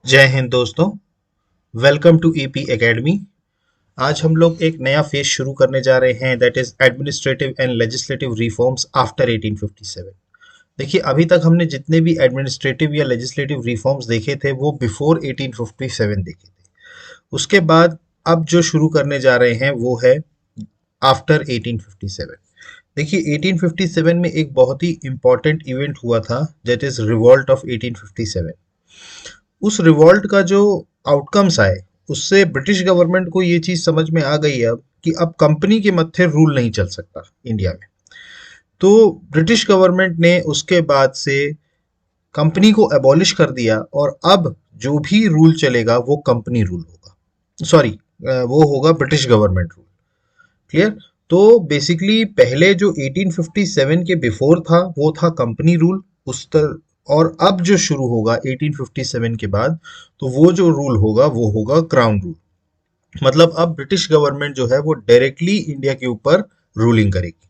जय हिंद दोस्तों। Welcome to EP Academy. आज हम लोग एक नया फेज शुरू करने जा रहे हैं, that is administrative and legislative reforms after 1857। देखिए, अभी तक हमने जितने भी एडमिनिस्ट्रेटिव या लेजिस्लेटिव रिफॉर्म्स देखे थे वो बिफोर 1857 देखे थे। उसके बाद अब जो शुरू करने जा रहे हैं वो है आफ्टर 1857। देखिए, 1857 में एक बहुत ही इंपॉर्टेंट इवेंट हुआ था, दैट इज रिवॉल्ट ऑफ 1857। उस रिवॉल्ट का जो आउटकम्स आए, उससे ब्रिटिश गवर्नमेंट को ये चीज समझ में आ गई अब कि अब कंपनी के मत्थे रूल नहीं चल सकता इंडिया में। तो ब्रिटिश गवर्नमेंट ने उसके बाद से कंपनी को एबॉलिश कर दिया और अब जो भी रूल चलेगा वो कंपनी रूल होगा, सॉरी, वो होगा ब्रिटिश गवर्नमेंट रूल। क्लियर? तो बेसिकली पहले जो 1857 के बिफोर था वो था कंपनी रूल, और अब जो शुरू होगा 1857 के बाद, तो वो जो रूल होगा वो होगा क्राउन रूल। मतलब अब ब्रिटिश गवर्नमेंट जो है वो डायरेक्टली इंडिया के ऊपर रूलिंग करेगी।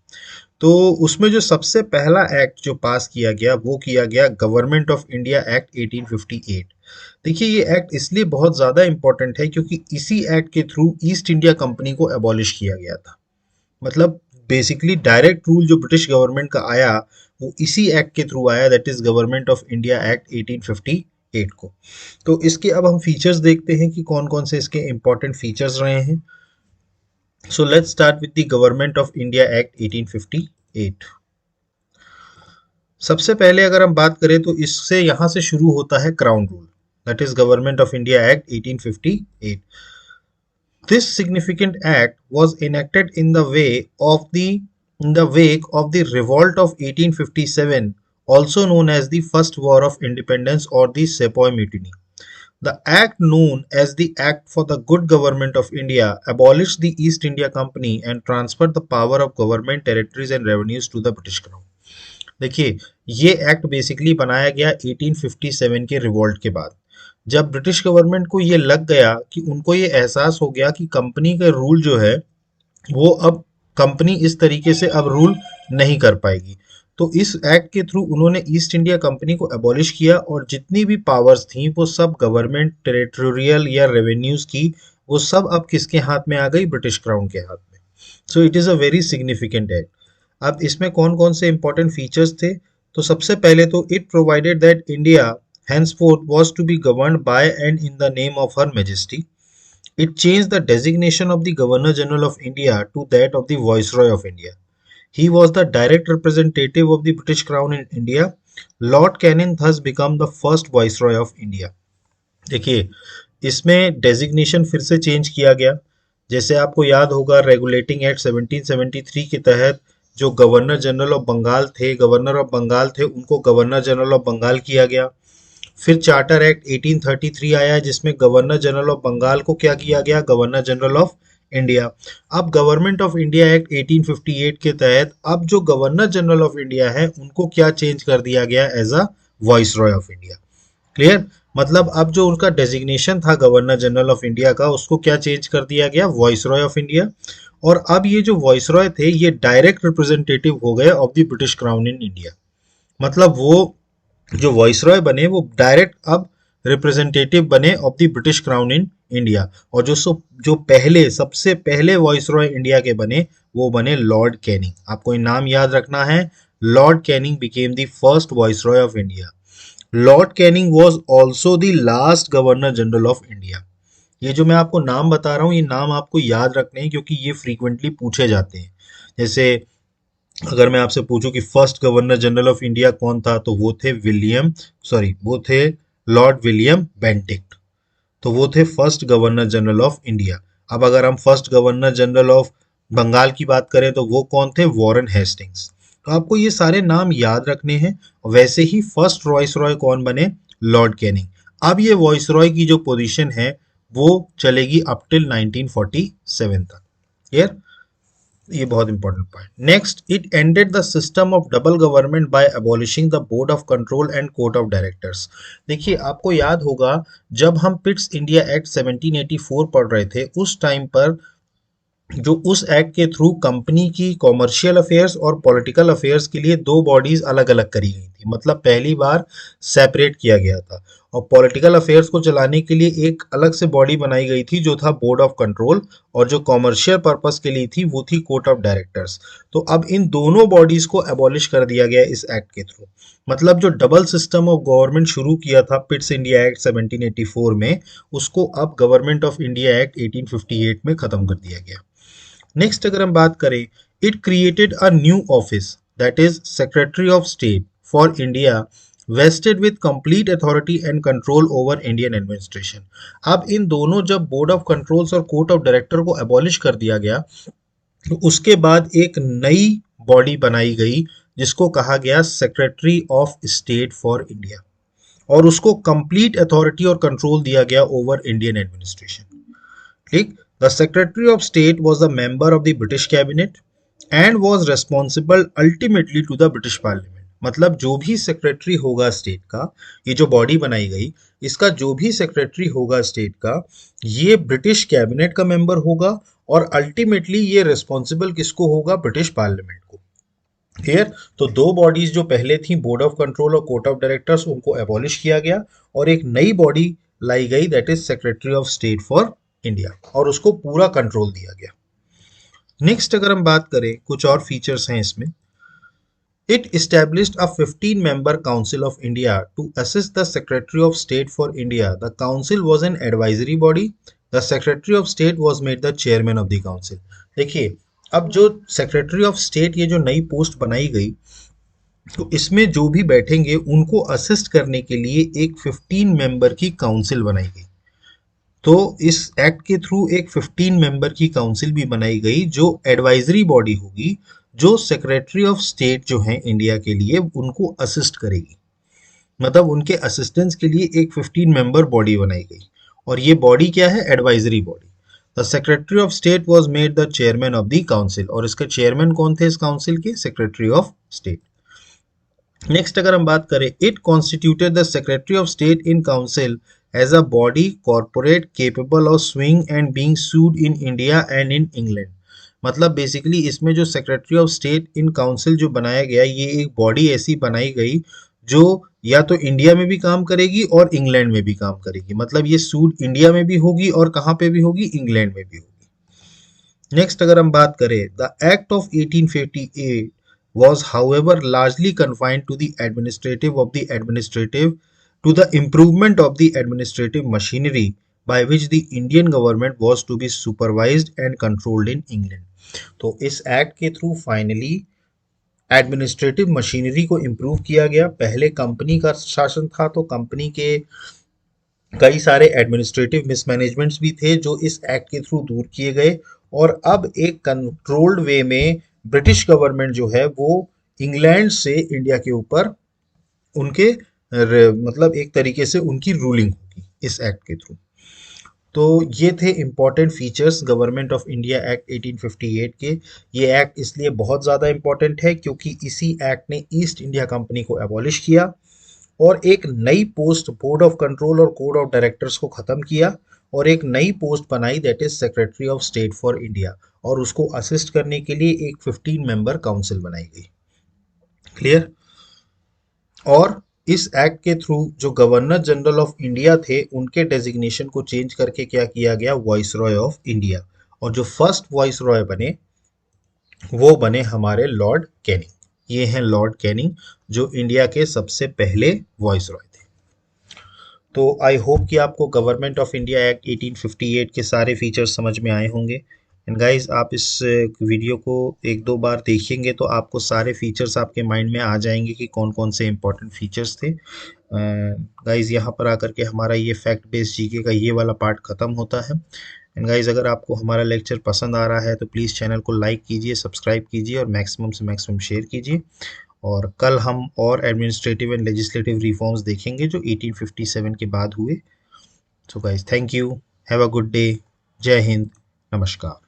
तो उसमें जो सबसे पहला एक्ट जो पास किया गया वो किया गया गवर्नमेंट ऑफ इंडिया एक्ट 1858। देखिए, ये एक्ट इसलिए बहुत ज़्यादा इंपॉर्टेंट है क्योंकि इसी एक्ट के थ्रू ईस्ट इंडिया कंपनी को एबॉलिश किया गया था। मतलब बेसिकली डायरेक्ट रूल जो ब्रिटिश गवर्नमेंट का आया वो इसी एक्ट के थ्रू आया, that is government of India act 1858 को। तो इसके अब हम फीचर्स देखते हैं कि कौन कौन से इसके इंपॉर्टेंट फीचर्स रहे हैं। So let's start with the government of India act 1858। सबसे पहले अगर हम बात करें तो इससे यहां से शुरू होता है crown rule, that is government of India act 1858। This significant act was enacted in the wake of the revolt of 1857, also known as the First War of Independence or the Sepoy Mutiny. The act, known as the Act for the Good Government of India, abolished the East India Company and transferred the power of government, territories and revenues to the British Crown. देखिए, ये act basically बनाया गया 1857 के revolt के बाद, जब British government को ये लग गया कि उनको ये एहसास हो गया कि कंपनी का रूल जो है वो अब कंपनी इस तरीके से अब रूल नहीं कर पाएगी। तो इस एक्ट के थ्रू उन्होंने ईस्ट इंडिया कंपनी को एबॉलिश किया और जितनी भी पावर्स थी वो सब गवर्नमेंट, टेरिटोरियल या रेवेन्यूज की, वो सब अब किसके हाथ में आ गई? ब्रिटिश क्राउन के हाथ में। So it is a very significant act. अब इसमें कौन कौन से इंपॉर्टेंट फीचर्स थे? तो सबसे पहले तो it provided that India henceforth was to be governed by and in the name of Her Majesty. It changed the designation of the Governor General of India to that of the Viceroy of India. He was the direct representative of the British Crown in India. Lord Canning thus became the first Viceroy of India. देखिए, इसमें designation फिर से change किया गया। जैसे आपको याद होगा, रेगुलेटिंग एक्ट 1773 के तहत जो गवर्नर जनरल ऑफ बंगाल थे उनको गवर्नर जनरल ऑफ बंगाल किया गया। फिर चार्टर एक्ट 1833 आया जिसमें गवर्नर जनरल ऑफ बंगाल को क्या किया गया? Governor general of India. अब गवर्नमेंट ऑफ इंडिया एक्ट 1858 के तहत अब जो गवर्नर जनरल ऑफ इंडिया है उनको क्या चेंज कर दिया गया? As a viceroy of India. Clear? मतलब अब जो उनका डेजिग्नेशन था गवर्नर जनरल ऑफ इंडिया का, उसको क्या चेंज कर दिया गया? Viceroy of India. और अब ये जो वॉइसरॉय थे ये डायरेक्ट रिप्रेजेंटेटिव हो गए of the British crown in India. मतलब वो जो वॉइसरॉय बने वो डायरेक्ट अब रिप्रेजेंटेटिव बने of the British crown in India. और जो पहले सबसे पहले वॉइसरॉय इंडिया के बने वो बने लॉर्ड कैनिंग। आपको ये नाम याद रखना है, Lord Canning became the first viceroy of India. Lord Canning was also the last governor general of India. ये जो मैं आपको नाम बता रहा हूँ ये नाम आपको याद रखने हैं क्योंकि ये फ्रीक्वेंटली पूछे जाते हैं। जैसे अगर मैं आपसे पूछूं कि first governor general of India कौन था, तो वो थे लॉर्ड विलियम बेंटिक्ट। तो वो थे first governor general of India. अब अगर हम first governor general of Bengal की बात करें तो वो कौन थे? Warren Hastings. तो आपको ये सारे नाम याद रखने हैं। वैसे ही फर्स्ट वॉइसरॉय कौन बने? Lord Canning. अब ये वॉइसरॉय की जो पोजीशन है वो चलेगी अप टिल 1947 तक। क्लियर? ये बहुत important point. Next, it ended the system of double government by abolishing the board of control and court of directors. देखिए, आपको याद होगा जब हम पिट्स इंडिया एक्ट 1784 पढ़ रहे थे उस टाइम पर जो उस एक्ट के थ्रू कंपनी की कॉमर्शियल अफेयर्स और पॉलिटिकल अफेयर्स के लिए दो बॉडीज अलग अलग करी गई थी। थी, मतलब पहली बार सेपरेट किया गया था। और पॉलिटिकल अफेयर्स को चलाने के लिए एक अलग से बॉडी बनाई गई थी जो था बोर्ड ऑफ कंट्रोल, और जो कॉमर्शियल पर्पस के लिए थी वो थी कोर्ट ऑफ डायरेक्टर्स। तो अब इन दोनों बॉडीज को एबॉलिश कर दिया गया इस एक्ट के थ्रू। मतलब जो डबल सिस्टम ऑफ गवर्नमेंट शुरू किया था पिट्स इंडिया एक्ट 1784 में, उसको अब गवर्नमेंट ऑफ इंडिया एक्ट 1858 में खत्म कर दिया गया। नेक्स्ट अगर हम बात करें, it created a new office that is secretary of state for India, wasted with complete authority and control over Indian administration. अब इन दोनों जब बोर्ड ऑफ कंट्रोल्स और कोर्ट ऑफ डायरेक्टर को एबॉलिश कर दिया गया, तो उसके बाद एक नई बॉडी बनाई गई जिसको कहा गया secretary of state for India, और उसको कंप्लीट अथॉरिटी और कंट्रोल दिया गया ओवर इंडियन एडमिनिस्ट्रेशन। ठीक, the secretary of state was the member of the British cabinet and was responsible ultimately to the British parliament. मतलब जो भी सेक्रेटरी होगा स्टेट का, ये जो बॉडी बनाई गई, इसका जो भी सेक्रेटरी होगा स्टेट का, ये ब्रिटिश कैबिनेट का मेंबर होगा, और अल्टीमेटली ये रिस्पॉन्सिबल किसको होगा? ब्रिटिश पार्लियामेंट को। क्लियर? तो दो बॉडीज जो पहले थी, बोर्ड ऑफ कंट्रोल और कोर्ट ऑफ डायरेक्टर्स, उनको एबॉलिश किया गया और एक नई बॉडी लाई गई that is secretary of state for India, और उसको पूरा कंट्रोल दिया गया। नेक्स्ट अगर हम बात करें, कुछ और फीचर्स हैं इसमें। It established a 15-member Council of India to assist the Secretary of State for India. The council was an advisory body. The Secretary of State was made the chairman of the council. देखिए, अब जो secretary of state, ये जो नई post बनाई गई, तो इसमें जो भी बैठेंगे उनको असिस्ट करने के लिए एक 15 मेंबर की काउंसिल बनाई गई। तो इस एक्ट के थ्रू एक 15 मेंबर की काउंसिल भी बनाई गई जो एडवाइजरी बॉडी होगी, जो सेक्रेटरी ऑफ स्टेट जो है इंडिया के लिए, उनको असिस्ट करेगी। मतलब उनके असिस्टेंस के लिए एक 15 मेंबर बॉडी बनाई गई, और ये बॉडी क्या है? Advisory body. The secretary of state was made the chairman of the council, और इसके चेयरमैन कौन थे इस काउंसिल के? Secretary of state. नेक्स्ट अगर हम बात करें, it constituted the secretary of state in council as a body corporate capable of suing and being sued in India and in England. मतलब बेसिकली इसमें जो secretary of state in council जो बनाया गया, ये एक बॉडी ऐसी बनाई गई जो या तो इंडिया में भी काम करेगी और इंग्लैंड में भी काम करेगी। मतलब ये सूड इंडिया में भी होगी और कहाँ पे भी होगी? इंग्लैंड में भी होगी। नेक्स्ट अगर हम बात करें, the act of 1858 was however largely confined to the administrative to the improvement of the administrative machinery by which the Indian government was to be supervised and controlled in England. तो इस act के through finally administrative machinery को improve किया गया। पहले company का शासन था, तो कंपनी के कई सारे एडमिनिस्ट्रेटिव मिसमैनेजमेंट्स भी थे जो इस एक्ट के थ्रू दूर किए गए, और अब एक कंट्रोल्ड वे में ब्रिटिश गवर्नमेंट जो है वो इंग्लैंड से इंडिया के ऊपर उनके मतलब एक तरीके से उनकी रूलिंग होगी इस एक्ट के थ्रू। तो ये थे important features government of India act 1858 के। ये एक्ट इसलिए बहुत ज़्यादा इंपॉर्टेंट है क्योंकि इसी एक्ट ने ईस्ट इंडिया कंपनी को एबॉलिश किया और एक नई पोस्ट बोर्ड ऑफ कंट्रोल और कोड ऑफ डायरेक्टर्स को ख़त्म किया, और एक नई पोस्ट बनाई that is secretary of state for India, और उसको असिस्ट करने के लिए एक 15 मेंबर काउंसिल बनाई गई। क्लियर? और इस एक्ट के थ्रू जो गवर्नर जनरल ऑफ इंडिया थे उनके डेजिग्नेशन को चेंज करके क्या किया गया? Voice Roy of India. और जो फर्स्ट वॉइस रॉय बने वो बने हमारे लॉर्ड कैनिंग। ये हैं लॉर्ड कैनिंग जो इंडिया के सबसे पहले वॉइस रॉय थे। तो आई होप कि आपको गवर्नमेंट ऑफ इंडिया एक्ट 1858 के सारे फीचर्स समझ में आए होंगे। एंड गाइस, आप इस वीडियो को एक दो बार देखेंगे तो आपको सारे फीचर्स आपके माइंड में आ जाएंगे कि कौन कौन से इंपॉर्टेंट फीचर्स थे। गाइस, यहाँ पर आकर के हमारा ये फैक्ट बेस्ड जीके का ये वाला पार्ट ख़त्म होता है। एंड गाइस, अगर आपको हमारा लेक्चर पसंद आ रहा है तो प्लीज़ चैनल को लाइक कीजिए, सब्सक्राइब कीजिए और मैक्सिमम से मैक्सिमम शेयर कीजिए। और कल हम और एडमिनिस्ट्रेटिव एंड लेजिस्लेटिव रिफॉर्म्स देखेंगे जो 1857 के बाद हुए। So guys, thank you, have a good day, जय हिंद, नमस्कार।